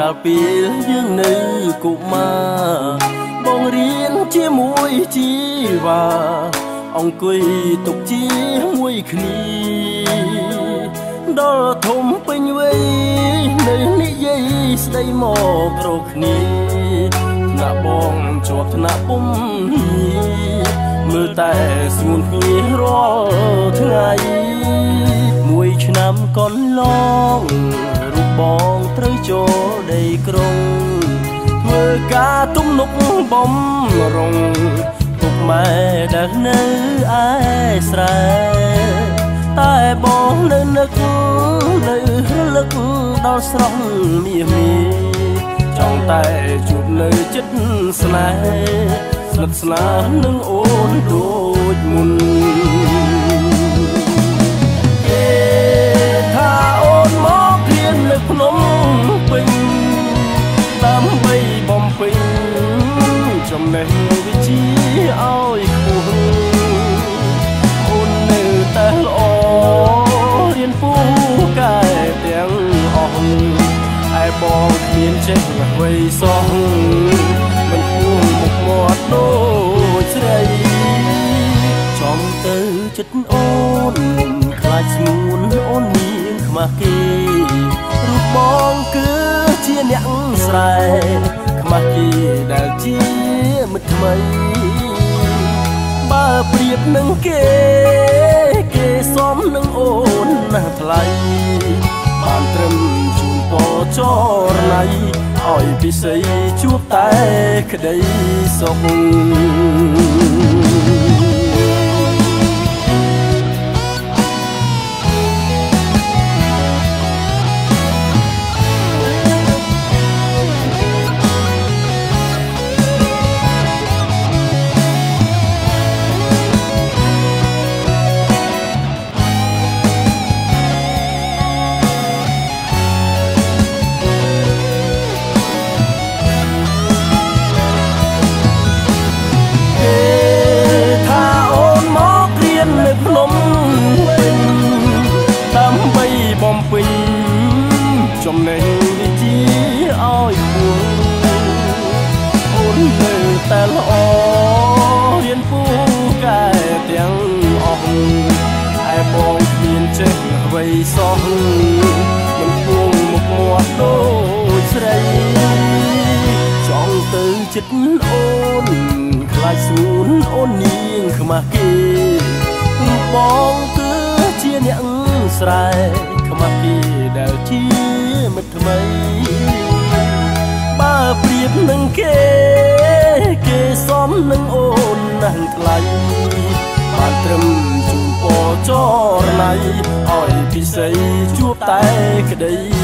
កាលពីយើងនៅកុមារបងរៀនជាមួយជីវ៉ាអង្គុយទុកជាមួយគ្នាដល់ធំពេញវ័យនៅនិយាយស្ដីមករកគ្នាថ្នាក់បងជាប់ថ្នាក់ពុំមើលតែស្ងួនគ្នារាល់ថ្ងៃមួយឆ្នាំកន្លងរូបបងត្រូវចូលដីក្រុងធ្វើការទំនុកបំរុងពុកម៉ែដែលនៅឯស្រែតែបងនៅនឹកនៅរលឹកដល់ស្រស់មាសមាចង់តែជួបនៅចិត្តស្នេហ៍ស្និទ្ធស្នាលនឹងអូនដូចមុនគេថាអូនមកព្រាននៅភ្នំពេញដើម្បីបំពេញចំណេះវិជ្ជាឲ្យខ្ពស់អូននៅតែល្អរៀនពូកែទាំងអស់ឯបងគ្មានចេះអ្វីសោះមិនគួរមុខមាត់ដូចស្រីចំទៅចិត្តអូនខ្លាចស្ងួនអូនមានខ្មាស់គេរូបបងគឺជាអ្នកស្រែខ្មាស់គេដែលជាមិត្តថ្មីបើប្រៀបនឹងគេសមនឹងអូនណាស់ថ្លៃបានត្រឹមជូនពរចរណៃឲ្យពិសីជួបតែក្តីសុខបំពេញចំណេះវិជ្ជាឲ្យគួរអូននៅតែល្អរៀនពូកែទាំងអស់ឯបងគ្មានចេះអ្វីសោះមិនគួរមុខមាត់ដូចស្រីចង់ទៅចិត្តអូនខ្លាចស្ងួនអូននាងខ្មាស់គេរូបបងគឺជាអ្នកស្រែខ្មាស់គេដែលជាមិត្តថ្មីបើប្រៀបនឹងគេសមនឹងអូនណាស់ថ្លៃបានត្រឹមជូនពរចរណៃឲ្យពិសីជួបតែក្តី